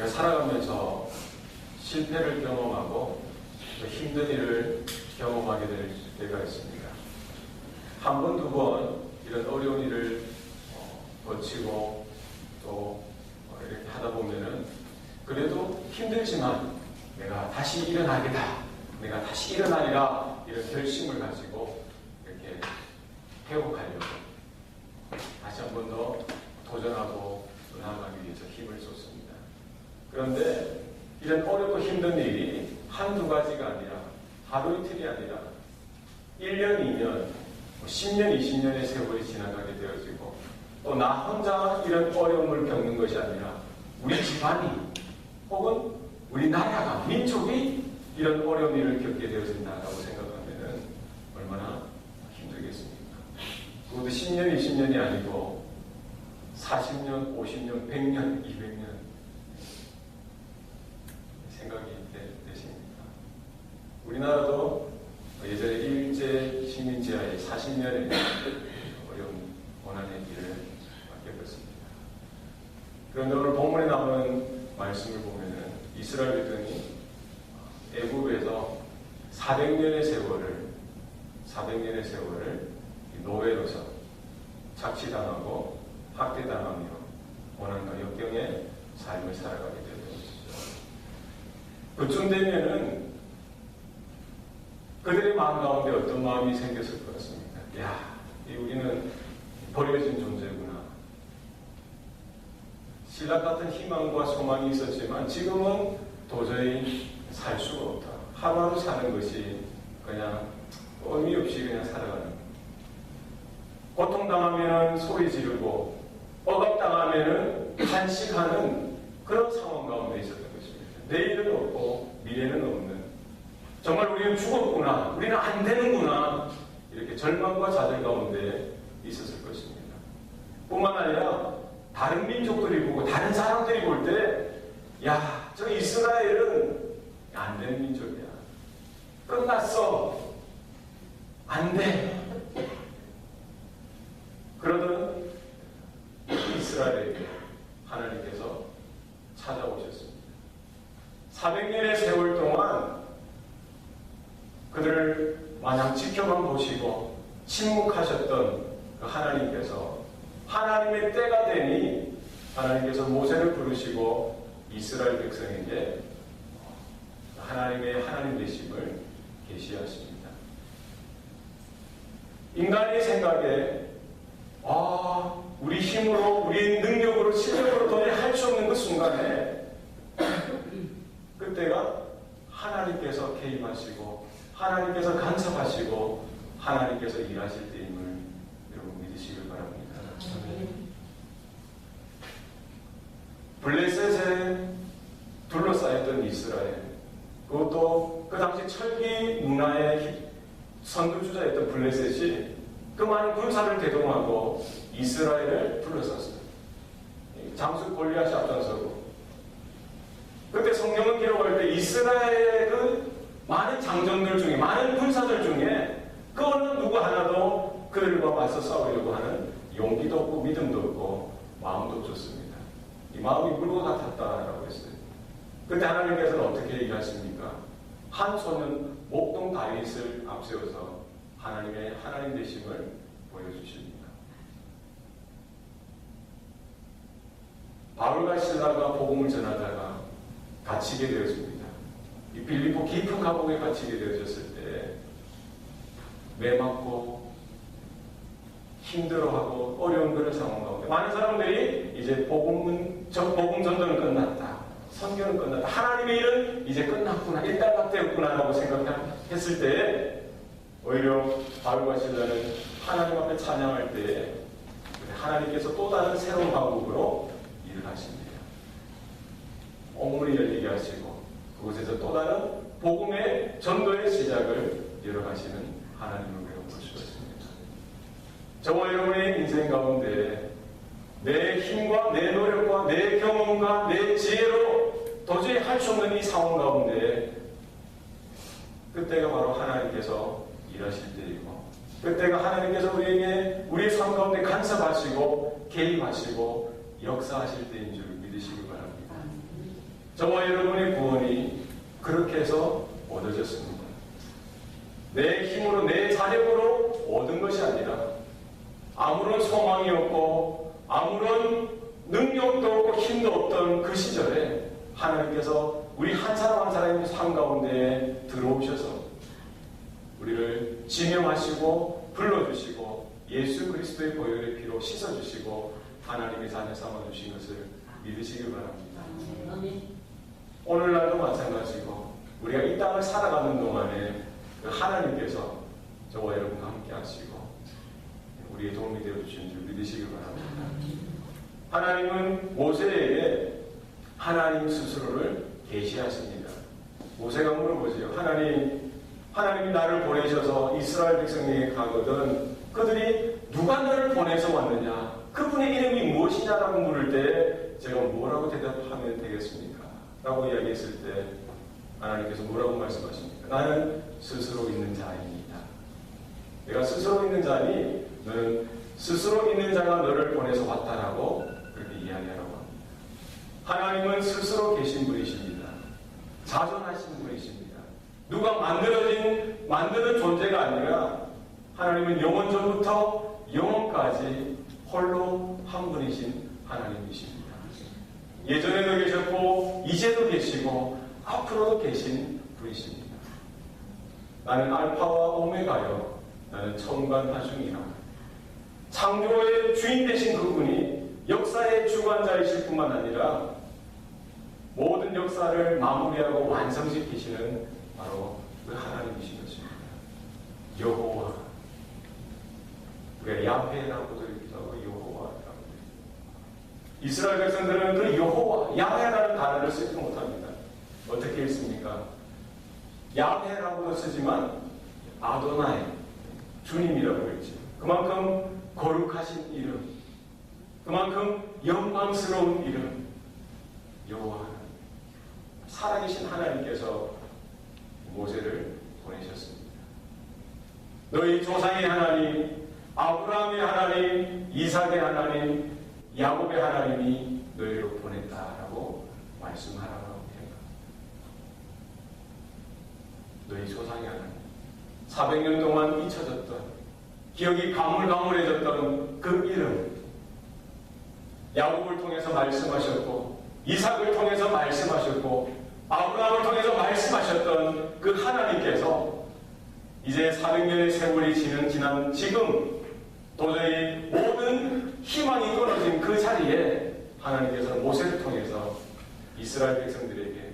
살아가면서 실패를 경험하고 또 힘든 일을 경험하게 될 때가 있습니다. 한 번, 두 번 이런 어려운 일을 거치고 또 이렇게 하다 보면은 그래도 힘들지만 내가 다시 일어나겠다, 내가 다시 일어나리라, 이런 결심을 가지고 이렇게 회복하려고 다시 한 번 더 도전하고 나아가기 위해서 힘을 쏟습니다. 그런데 이런 어렵고 힘든 일이 한두 가지가 아니라 하루 이틀이 아니라 1년, 2년, 10년, 20년의 세월이 지나가게 되어지고 또 나 혼자 이런 어려움을 겪는 것이 아니라 우리 집안이 혹은 우리 나라가, 민족이 이런 어려운 일을 겪게 되어진다고 생각하면 얼마나 힘들겠습니까? 그것도 10년, 20년이 아니고 40년, 50년, 100년, 200년 생각이 되십니까? 우리나라도 예전에 일제 식민지하에 40년의 어려운 고난의 길을 겪었습니다. 그런데 오늘 본문에 나오는 말씀을 보면은 이스라엘 백성이 애굽에서 400년의 세월을 노예로서 착취당하고 학대당하며 고난과 역경의 삶을 살아가게 되는 것이죠. 그쯤 되면은 그들의 마음 가운데 어떤 마음이 생겼을 것 같습니까? 야, 우리는 버려진 존재구나. 신라 같은 희망과 소망이 있었지만 지금은 도저히 살 수가 없다. 하루하루 사는 것이 그냥 의미 없이 그냥 살아가는. 고통당하면 소리 지르고 억압당하면 한식하는 그런 상황 가운데 있었던 것입니다. 내일은 없고 미래는 없는, 정말 우리는 죽었구나, 우리는 안 되는구나, 이렇게 절망과 좌절 가운데 있었을 것입니다. 뿐만 아니라 다른 민족들이 보고 다른 사람들이 볼 때, 야, 저 이스라엘은 안 되는 민족이야, 끝났어, 안 돼. 그러던 이스라엘에게 하나님께서 찾아오셨습니다. 400년의 세월 동안 그들을 마냥 지켜만 보시고 침묵하셨던 그 하나님께서 하나님의 때가 되니 하나님께서 모세를 부르시고 이스라엘 백성에게 하나님의 하나님 되심을 계시하십니다. 인간의 생각에 우리 힘으로, 우리 능력으로, 실력으로 도저히 할 수 없는 그 순간에 그때가 하나님께서 개입하시고 하나님께서 간섭하시고 하나님께서 일하실 때임을 여러분 믿으시길 바랍니다. 블레셋에 둘러싸였던 이스라엘, 그것도 그 당시 철기 문화의 선두주자였던 블레셋이 그 많은 군사를 대동하고 이스라엘을 둘러쌌어요. 장수 골리앗이 앞장서고, 그때 성경은 기록할 때 이스라엘의 그 많은 장정들 중에, 많은 군사들 중에 그 어느 누구 하나도 그들과 맞서 싸우려고 하는 용기도 없고 믿음도 없고 마음도 없었습니다. 이 마음이 물과 같았다라고 했어요. 그때 하나님께서는 어떻게 얘기하십니까? 한 소년 목동 다윗을 앞세워서 하나님의 하나님 되심을 보여주십니다. 바울과 실라가 복음을 전하다가 갇히게 되었습니다. 이 빌립보 깊은 감옥에 갇히게 되어졌을 때 매맞고 힘들어하고 어려운 그런 상황 가운데 많은 사람들이 이제 복음 전도는 끝났다, 선교는 끝났다, 하나님의 일은 이제 끝났구나, 일단락되었구나 라고 생각했을 때 오히려 바울과 실라는 하나님 앞에 찬양할 때 하나님께서 또 다른 새로운 방법으로 일을 하십니다. 옥문이 열리게 하시고 그곳에서 또 다른 복음의 전도의 시작을 열어가시는 하나님을 우리가 볼 수가 있습니다. 저와 여러분의 인생 가운데 내 힘과 내 노력과 내 경험과 내 지혜로 도저히 할 수 없는 이 상황 가운데 그때가 바로 하나님께서 일하실 때이고, 그때가 하나님께서 우리에게 우리의 삶 가운데 간섭하시고 개입하시고 역사하실 때인 줄 믿으시기 바랍니다. 저와 여러분의 구원이 그렇게 해서 얻어졌습니다. 내 힘으로, 내 자력으로 얻은 것이 아니라 아무런 소망이 없고 아무런 능력도 없고 힘도 없던 그 시절에 하나님께서 우리 한 사람 한 사람의 삶 가운데에 들어오셔서 우리를 지명하시고 불러주시고 예수 그리스도의 보혈의 피로 씻어주시고 하나님의 자녀 삼아주신 것을 믿으시길 바랍니다. 오늘날도 마찬가지고 우리가 이 땅을 살아가는 동안에 그 하나님께서 저와 여러분과 함께 하시고 우리의 도움이 되어주신 줄 믿으시길 바랍니다. 하나님은 모세에게 하나님 스스로를 계시하십니다. 모세가 물어보지요. 하나님이 나를 보내셔서 이스라엘 백성에게 가거든 그들이 누가 너를 보내서 왔느냐? 그분의 이름이 무엇이냐라고 물을 때 제가 뭐라고 대답하면 되겠습니까? 라고 이야기했을 때 하나님께서 뭐라고 말씀하십니까? 나는 스스로 있는 자입니다. 내가 스스로 있는 자니 너는 스스로 있는 자가 너를 보내서 왔다라고 그렇게 이야기하라고 합니다. 하나님은 스스로 계신 분이십니다. 자존하신 분이십니다. 누가 만드는 존재가 아니라 하나님은 영원 전부터 영원까지 홀로 한 분이신 하나님이십니다. 예전에도 계셨고 이제도 계시고 앞으로도 계신 분이십니다. 나는 알파와 오메가요. 나는 처음과 나중이라. 창조의 주인 되신 그분이 역사의 주관자이실 뿐만 아니라 모든 역사를 마무리하고 완성시키시는 바로 그 하나님이신 것입니다. 여호와. 우리가 야훼라고도 읽기도 하고 여호와라고. 이스라엘 백성들은 그 여호와, 야훼라는 단어를 쓰지 못합니다. 어떻게 읽습니까? 야훼라고도 쓰지만 아도나이, 주님이라고 읽지. 그만큼 거룩하신 이름, 그만큼 영광스러운 이름, 여호와. 살아계신 하나님께서 모세를 보내셨습니다. 너희 조상의 하나님, 아브라함의 하나님, 이삭의 하나님, 야곱의 하나님이 너희로 보냈다라고 말씀하라고 합니다. 너희 조상의 하나님, 400년 동안 잊혀졌던, 기억이 가물가물해졌던 그 이름, 야곱을 통해서 말씀하셨고 이삭을 통해서 말씀하셨고 아브라함을 통해서 말씀하셨던 그 하나님께서 이제 400년의 세월이 지난 지금 도저히 모든 희망이 끊어진 그 자리에 하나님께서는 모세를 통해서 이스라엘 백성들에게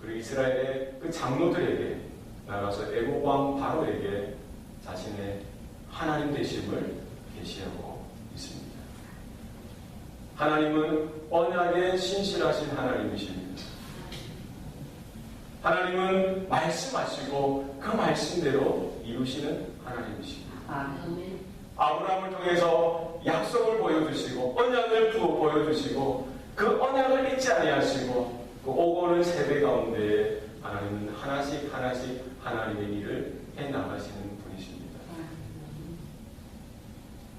그리고 이스라엘의 그 장로들에게 나가서 애국 왕 바로에게 자신의 하나님 되심을 계시하고 있습니다. 하나님은 언약에 신실하신 하나님이십니다. 하나님은 말씀하시고 그 말씀대로 이루시는 하나님이십니다. 아브라함을 통해서 약속을 보여주시고 언약을 보여주시고 그 언약을 잊지 아니하시고 그 오고는 세대 가운데 하나님은 하나씩 하나님의 일을 해나가시는 분이십니다.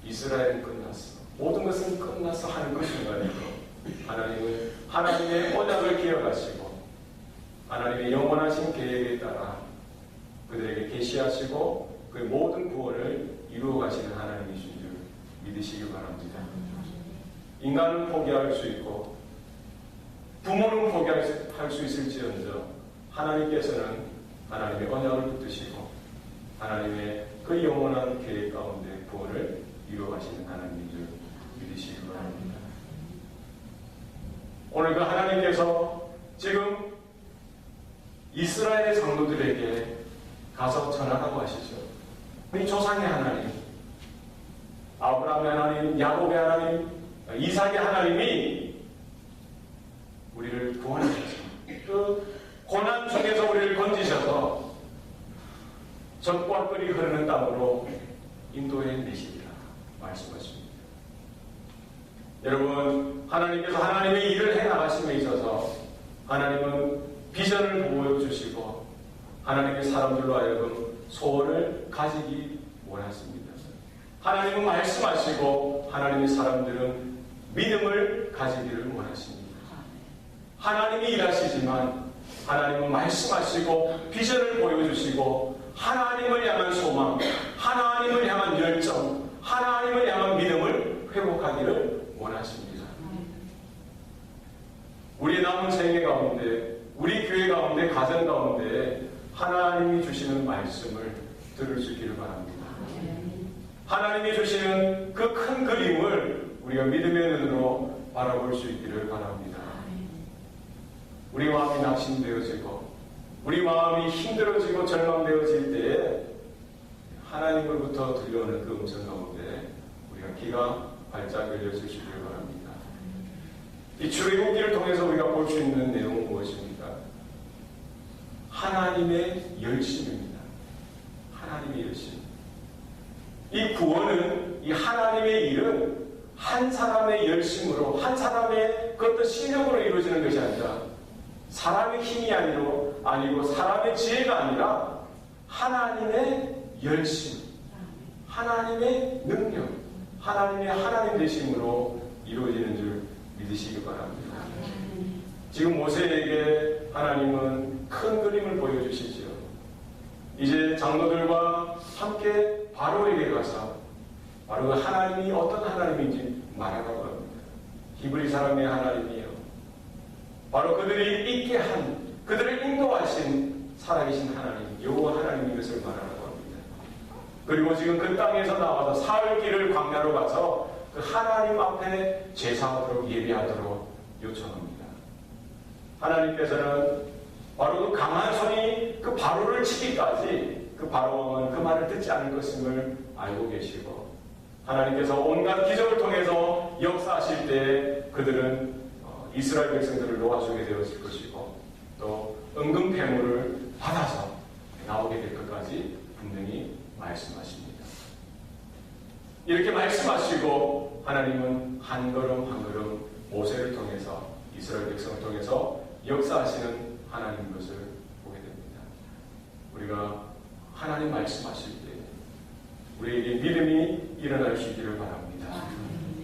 이스라엘은 끝났어. 모든 것은 끝났어 하는 그 순간이고 하나님은 하나님의 언약을 기억하시고 하나님의 영원하신 계획에 따라 그들에게 계시하시고 그 모든 구원을 이루어 가시는 하나님이신 줄 믿으시기 바랍니다. 인간은 포기할 수 있고 부모는 포기할 수 있을지언정 하나님께서는 하나님의 언약을 붙드시고 하나님의 그 영원한 계획 가운데 구원을 이루어 가시는 하나님인 줄 믿으시기 바랍니다. 오늘 그 하나님께서 지금 이스라엘의 장로들에게 가서 전하라고 하시죠. 우리 조상의 하나님, 아브라함의 하나님, 야곱의 하나님, 이삭의 하나님이 우리를 구원하셔서 그 고난 중에서 우리를 건지셔서 젖과 꿀이 흐르는 땅으로 인도해 내시리라 말씀하십니다. 여러분, 하나님께서 하나님의 일을 해나가심에 있어서 하나님은 비전을 보여주시고 하나님의 사람들로 하여금 소원을 가지기 원하십니다. 하나님은 말씀하시고 하나님의 사람들은 믿음을 가지기를 원하십니다. 하나님이 일하시지만 하나님은 말씀하시고 비전을 보여주시고 하나님을 향한 소망, 하나님을 향한 열정, 하나님을 향한 믿음을 회복하기를 원하십니다. 우리 남은 생애 가운데, 우리 교회 가운데, 가정 가운데 하나님이 주시는 말씀을 들을 수 있기를 바랍니다. 하나님이 주시는 그 큰 그림을 우리가 믿음의 눈으로 바라볼 수 있기를 바랍니다. 우리 마음이 낙심되어지고 우리 마음이 힘들어지고 절망되어질 때에 하나님으로부터 들려오는 그 음성 가운데 우리가 귀가 발짝 열려질 수 있기를 바랍니다. 이 출애굽기를 통해서 우리가 볼 수 있는 내용은 무엇입니까? 하나님의 열심입니다. 하나님의 열심. 이 구원은, 이 하나님의 일은 한 사람의 열심으로, 한 사람의 그 어떤 실력으로 이루어지는 것이 아니라 사람의 힘이 아니고 사람의 지혜가 아니라 하나님의 열심, 하나님의 능력, 하나님의 하나님 되심으로 이루어지는 줄 믿으시기 바랍니다. 지금 모세에게 하나님은 큰 그림을 보여주시지요. 이제 장로들과 함께 바로에게 가서 바로 그 하나님이 어떤 하나님인지 말하라고 합니다. 히브리 사람의 하나님이요. 바로 그들이 있게 한, 그들을 인도하신 살아계신 하나님, 여호와 하나님인 것을 말하라고 합니다. 그리고 지금 그 땅에서 나와서 사흘 길을 광야로 가서 그 하나님 앞에 제사하도록 예배하도록 요청합니다. 하나님께서는 바로 그 강한 손이 그 바로를 치기까지 그 바로왕은 그 말을 듣지 않을 것임을 알고 계시고 하나님께서 온갖 기적을 통해서 역사하실 때 그들은 이스라엘 백성들을 놓아주게 되었을 것이고 또 은금 폐물을 받아서 나오게 될 것까지 분명히 말씀하십니다. 이렇게 말씀하시고 하나님은 한 걸음 한 걸음 모세를 통해서 이스라엘 백성을 통해서 역사하시는 하나님 것을 보게 됩니다. 우리가 하나님 말씀하실 때 우리에게 믿음이 일어날 수 있기를 바랍니다.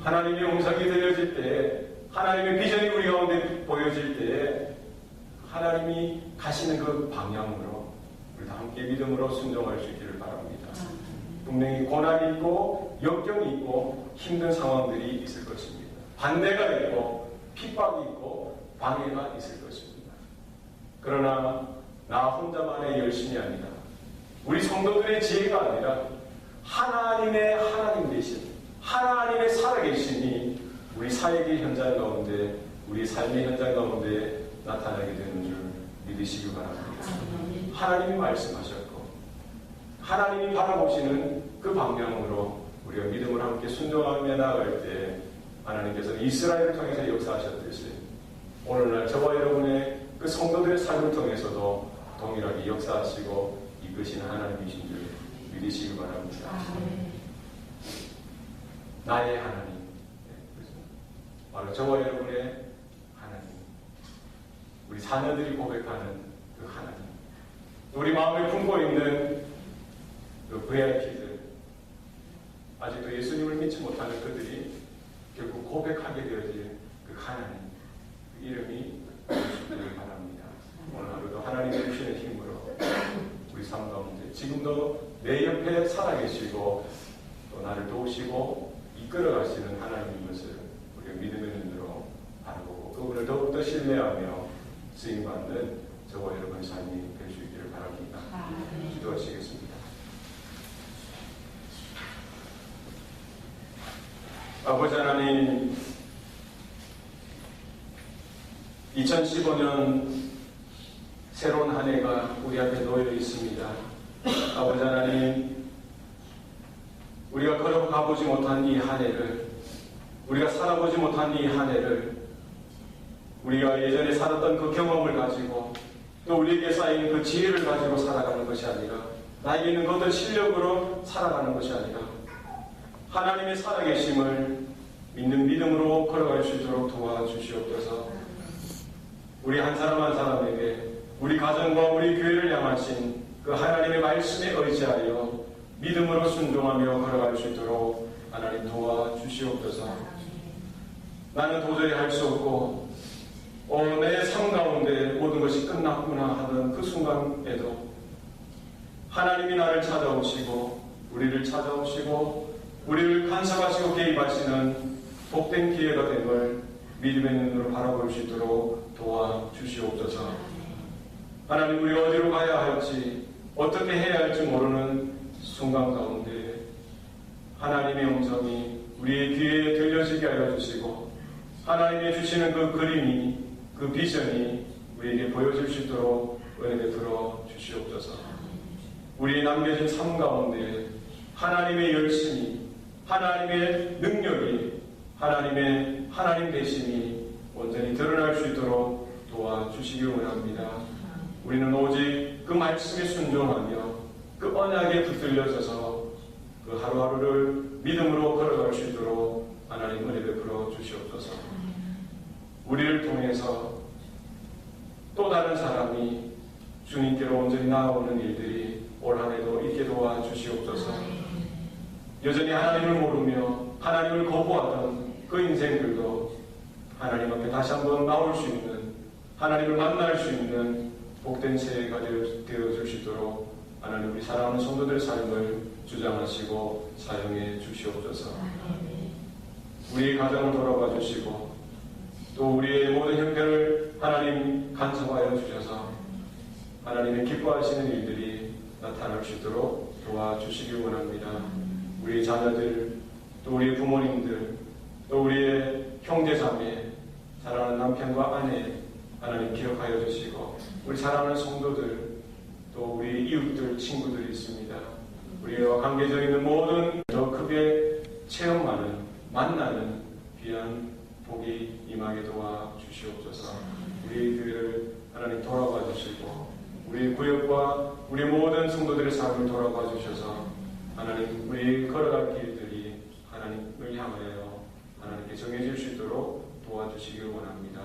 하나님의 음성이 들려질 때 하나님의 비전이 우리 가운데 보여질 때 하나님이 가시는 그 방향으로 우리 다 함께 믿음으로 순종할 수 있기를 바랍니다. 분명히 고난이 있고 역경이 있고 힘든 상황들이 있을 것입니다. 반대가 있고 핍박이 있고 방해가 있을 것입니다. 그러나 나 혼자만의 열심이 아니라 우리 성도들의 지혜가 아니라 하나님의 하나님 되신 하나님의 살아계심이 우리 사역의 현장 가운데 우리 삶의 현장 가운데 나타나게 되는 줄 믿으시기 바랍니다. 하나님이 말씀하셨고 하나님이 바라보시는 그 방향으로 우리가 믿음을 함께 순종하며 나아갈 때 하나님께서 이스라엘을 통해서 역사하셨듯이 오늘날 저와 여러분의 그 성도들의 삶을 통해서도 동일하게 역사하시고 이끄시는 하나님이신 줄 믿으시기 바랍니다. 나의 하나님, 바로 저와 여러분의 하나님, 우리 자녀들이 고백하는 그 하나님, 우리 마음에 품고 있는 그 VIP들, 아직도 예수님을 믿지 못하는 그들이 결국 고백하게 되어질 그 하나님, 그 이름이 되시기를 바랍니다. 오늘 하루도 하나님이 주시는 힘으로 우리 삶 가운데 지금도 내 옆에 살아계시고 또 나를 도우시고 이끌어가시는 하나님인 것을 우리가 믿음의 눈으로 바라보고 그분을 더욱더 신뢰하며 쓰임받는 저와 여러분의 삶이 될 수 있기를 바랍니다. 기도하시겠습니다. 아버지 하나님, 2015년 새로운 한 해가 우리 앞에 놓여 있습니다. 아버지 하나님, 우리가 걸어가보지 못한 이 한 해를, 우리가 살아보지 못한 이 한 해를 우리가 예전에 살았던 그 경험을 가지고 또 우리에게 쌓인 그 지혜를 가지고 살아가는 것이 아니라 나에게 있는 그 어떤 실력으로 살아가는 것이 아니라 하나님의 살아계심을 믿는 믿음으로 걸어갈 수 있도록 도와주시옵소서. 우리 한 사람 한 사람에게 우리 가정과 우리 교회를 향하신 그 하나님의 말씀에 의지하여 믿음으로 순종하며 걸어갈 수 있도록 하나님 도와주시옵소서. 나는 도저히 할 수 없고 내 삶 가운데 모든 것이 끝났구나 하던 그 순간에도 하나님이 나를 찾아오시고 우리를 찾아오시고 우리를 간섭하시고 개입하시는 복된 기회가 됨을 믿음의 눈으로 바라볼 수 있도록 도와주시옵소서. 하나님, 우리가 어디로 가야 할지 어떻게 해야 할지 모르는 순간 가운데 하나님의 음성이 우리의 귀에 들려지게 하여 주시고 하나님이 주시는 그 그림이, 그 비전이 우리에게 보여질 수 있도록 은혜 베풀어 주시옵소서. 우리 남겨진 삶 가운데 하나님의 열심이, 하나님의 능력이, 하나님 되심이 온전히 드러날 수 있도록 도와주시기 원합니다. 우리는 오직 그 말씀에 순종하며 그 언약에 붙들려져서 그 하루하루를 믿음으로 걸어갈 수 있도록 하나님 은혜 베풀어 주시옵소서. 우리를 통해서 또 다른 사람이 주님께로 온전히 나아오는 일들이 올 한해도 있게 도와주시옵소서. 여전히 하나님을 모르며 하나님을 거부하던 그 인생들도 하나님 앞에 다시 한번 나올 수 있는, 하나님을 만날 수 있는 복된 새해가 되어줄 수 있도록 하나님 우리 사랑하는 성도들의 삶을 주장하시고 사용해 주시옵소서. 우리의 가정을 돌아봐 주시고 또 우리의 모든 형편을 하나님 간섭하여 주셔서 하나님의 기뻐하시는 일들이 나타날 수 있도록 도와주시기 원합니다. 우리 자녀들, 또 우리의 부모님들, 또 우리의 형제자매, 사랑하는 남편과 아내 하나님 기억하여 주시고 우리 사랑하는 성도들, 또 우리 이웃들, 친구들이 있습니다. 우리와 관계져 있는 모든 더 크게 체험하는, 만나는 귀한 복이 임하게 도와주시옵소서. 우리 교회를 하나님 돌아봐 주시고 우리 구역과 우리 모든 성도들의 삶을 돌아봐 주셔서 하나님 우리 걸어갈 길들이 하나님을 향하여 하나님께 정해질 수 있도록 도와주시길 원합니다.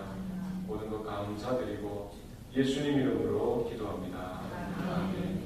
모든 것 감사드리고 예수님 이름으로 기도합니다. 아멘.